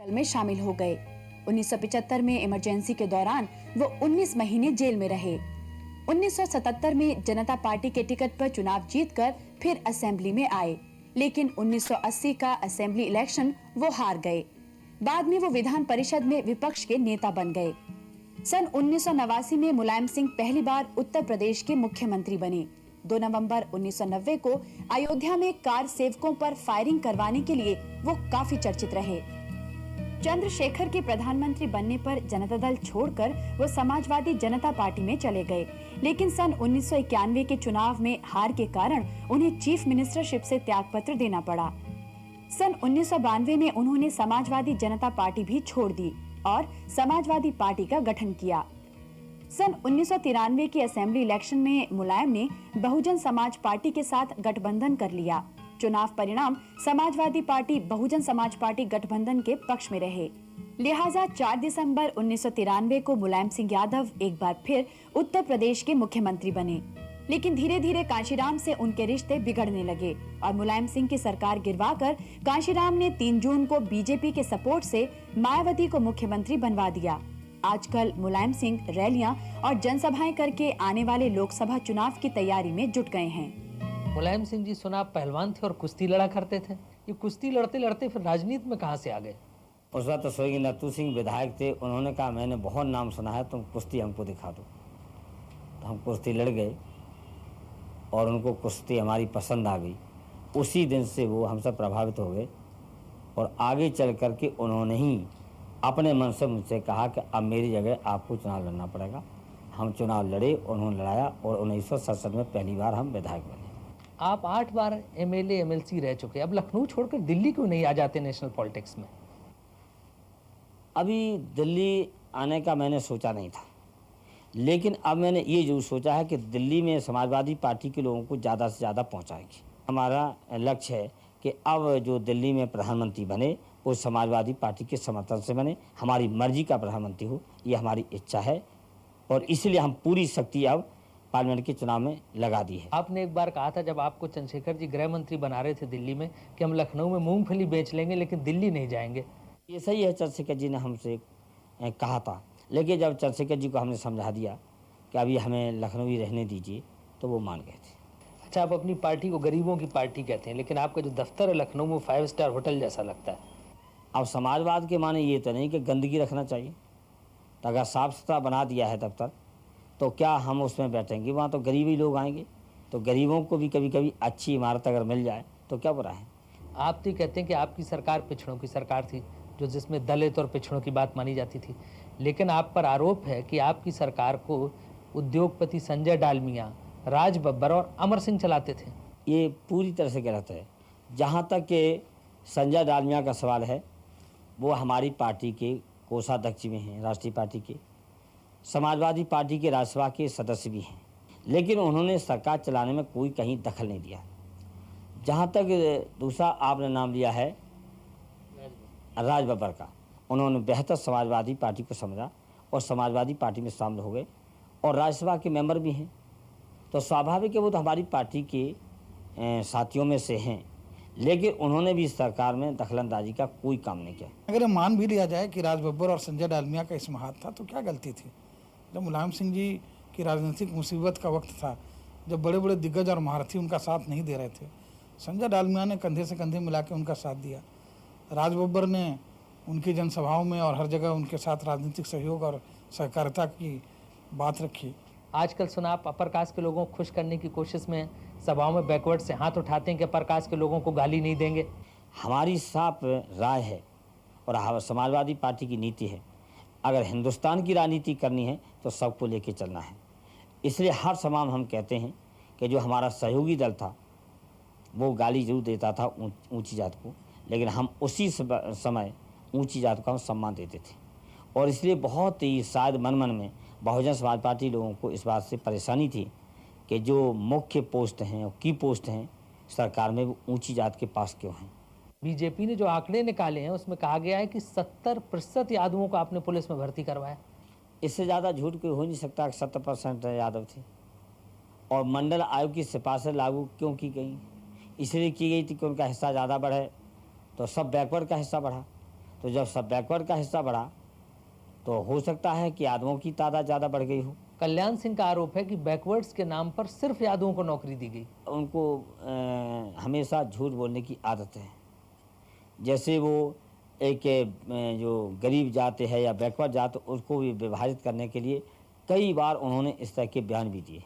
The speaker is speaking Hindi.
दल में शामिल हो गए। 1975 में इमरजेंसी के दौरान वो 19 महीने जेल में रहे। 1977 में जनता पार्टी के टिकट पर चुनाव जीतकर फिर असेंबली में आए, लेकिन 1980 का असेंबली इलेक्शन वो हार गए। बाद में वो विधान परिषद में विपक्ष के नेता बन गए। सन 1989 में मुलायम सिंह पहली बार उत्तर प्रदेश के मुख्यमंत्री बने। 2 नवंबर 1990 को अयोध्या में कार सेवकों पर फायरिंग करवाने के लिए वो काफी चर्चित रहे। चंद्रशेखर के प्रधानमंत्री बनने पर जनता दल छोड़कर वो समाजवादी जनता पार्टी में चले गए, लेकिन सन 1991 के चुनाव में हार के कारण उन्हें चीफ मिनिस्टरशिप से त्यागपत्र देना पड़ा। सन 1992 में उन्होंने समाजवादी जनता पार्टी भी छोड़ दी और समाजवादी पार्टी का गठन किया। सन 1993 के असेंबली इलेक्शन में मुलायम ने बहुजन समाज पार्टी के साथ गठबंधन कर लिया। चुनाव परिणाम समाजवादी पार्टी बहुजन समाज पार्टी गठबंधन के पक्ष में रहे। लिहाजा 4 दिसंबर 1993 को मुलायम सिंह यादव एक बार फिर उत्तर प्रदेश के मुख्यमंत्री बने, लेकिन धीरे धीरे कांशीराम से उनके रिश्ते बिगड़ने लगे और मुलायम सिंह की सरकार गिरवाकर कांशीराम ने 3 जून को बीजेपी के सपोर्ट से मायावती को मुख्यमंत्री बनवा दिया। आजकल मुलायम सिंह रैलियां और जनसभाएं करके आने वाले लोकसभा चुनाव की तैयारी में जुट गए हैं। मुलायम सिंह जी सुना पहलवान थे और कुश्ती लड़ा करते थे। ये कुश्ती लड़ते लड़ते फिर राजनीति में कहां से आ गए? उस वक्त स्वर्गीय नथू सिंह विधायक थे। उन्होंने कहा मैंने बहुत नाम सुना है, तुम कुश्ती हमको दिखा दो। तो हम कुश्ती लड़ गए और उनको कुश्ती हमारी पसंद आ गई। उसी दिन से वो हमसे प्रभावित हो गए और आगे चल करके उन्होंने ही अपने मन से मुझसे कहा कि अब मेरी जगह आपको चुनाव लड़ना पड़ेगा। हम चुनाव लड़े, उन्होंने लड़ाया और 1967 में पहली बार हम विधायक बने। आप 8 बार एमएलए एमएलसी रह चुके, अब लखनऊ छोड़कर दिल्ली क्यों नहीं आ जाते नेशनल पॉलिटिक्स में? अभी दिल्ली आने का मैंने सोचा नहीं था, लेकिन अब मैंने ये जरूर सोचा है कि दिल्ली में समाजवादी पार्टी के लोगों को ज़्यादा से ज़्यादा पहुंचाएंगे। हमारा लक्ष्य है कि अब जो दिल्ली में प्रधानमंत्री बने वो समाजवादी पार्टी के समर्थन से बने, हमारी मर्जी का प्रधानमंत्री हो, ये हमारी इच्छा है और इसलिए हम पूरी शक्ति अब पार्लियामेंट के चुनाव में लगा दी है। आपने एक बार कहा था जब आपको चंद्रशेखर जी गृह मंत्री बना रहे थे दिल्ली में कि हम लखनऊ में मूंगफली बेच लेंगे लेकिन दिल्ली नहीं जाएंगे। ये सही है, चंद्रशेखर जी ने हमसे कहा था, लेकिन जब चंद्रशेखर जी को हमने समझा दिया कि अभी हमें लखनऊ ही रहने दीजिए तो वो मान गए थे। अच्छा, आप अपनी पार्टी को गरीबों की पार्टी कहते हैं, लेकिन आपका जो दफ्तर है लखनऊ में 5 स्टार होटल जैसा लगता है। अब समाजवाद के माने ये तो नहीं कि गंदगी रखना चाहिए, तो अगर साफ़ सुथरा बना दिया है दफ्तर तो क्या हम उसमें बैठेंगे? वहाँ तो गरीबी लोग आएंगे, तो गरीबों को भी कभी कभी अच्छी इमारत अगर मिल जाए तो क्या बुरा है। आप तो कहते हैं कि आपकी सरकार पिछड़ों की सरकार थी, जो जिसमें दलित और पिछड़ों की बात मानी जाती थी, लेकिन आप पर आरोप है कि आपकी सरकार को उद्योगपति संजय डालमिया, राज बब्बर और अमर सिंह चलाते थे। ये पूरी तरह से गलत है। जहाँ तक कि संजय डालमिया का सवाल है, वो हमारी पार्टी के कोषाध्यक्ष भी हैं, राष्ट्रीय पार्टी के, समाजवादी पार्टी के राज्यसभा के सदस्य भी हैं, लेकिन उन्होंने सरकार चलाने में कोई कहीं दखल नहीं दिया। जहाँ तक दूसरा आपने नाम लिया है राज बब्बर का, उन्होंने बेहतर समाजवादी पार्टी को समझा और समाजवादी पार्टी में शामिल हो गए और राज्यसभा के मेंबर भी हैं, तो स्वाभाविक है वो तो हमारी पार्टी के साथियों में से हैं, लेकिन उन्होंने भी सरकार में दखलंदाजी का कोई काम नहीं किया। अगर मान भी लिया जाए कि राज बब्बर और संजय डालमिया का इसमें हाथ था तो क्या गलती थी? जब मुलायम सिंह जी की राजनीतिक मुसीबत का वक्त था, जब बड़े बड़े दिग्गज और महारथी उनका साथ नहीं दे रहे थे, संजय डालमिया ने कंधे से कंधे मिला के उनका साथ दिया। राज बब्बर ने उनकी जनसभाओं में और हर जगह उनके साथ राजनीतिक सहयोग और सहकारिता की बात रखी। आजकल सुना आप अपर कास्ट के लोगों को खुश करने की कोशिश में सभाओं में बैकवर्ड से हाथ उठाते हैं कि अपर कास्ट के लोगों को गाली नहीं देंगे। हमारी साफ राय है और समाजवादी पार्टी की नीति है, अगर हिंदुस्तान की राजनीति करनी है तो सबको लेके चलना है। इसलिए हर सभा में हम कहते हैं कि जो हमारा सहयोगी दल था वो गाली जरूर देता था ऊंची जात को, लेकिन हम उसी समय ऊंची जात को हम सम्मान देते थे और इसलिए बहुत ही शायद मन मन में बहुजन समाज पार्टी लोगों को इस बात से परेशानी थी कि जो मुख्य पोस्ट हैं और की पोस्ट हैं सरकार में वो ऊंची जात के पास क्यों हैं। बीजेपी ने जो आंकड़े निकाले हैं उसमें कहा गया है कि 70% यादवों को आपने पुलिस में भर्ती करवाया। इससे ज़्यादा झूठ कोई हो नहीं सकता कि 70% यादव थे। और मंडल आयोग की सिफारिशें लागू क्यों की गई? इसलिए की गई थी कि उनका हिस्सा ज़्यादा बढ़े, तो सब बैकवर्ड का हिस्सा बढ़ा, तो जब सब बैकवर्ड का हिस्सा बढ़ा तो हो सकता है कि यादवों की तादाद ज़्यादा बढ़ गई हो। कल्याण सिंह का आरोप है कि बैकवर्ड्स के नाम पर सिर्फ यादवों को नौकरी दी गई। उनको हमेशा झूठ बोलने की आदत है। जैसे वो एक जो गरीब जाति है या बैकवर्ड जाति, उसको भी विभाजित करने के लिए कई बार उन्होंने इस तरह के बयान भी दिए।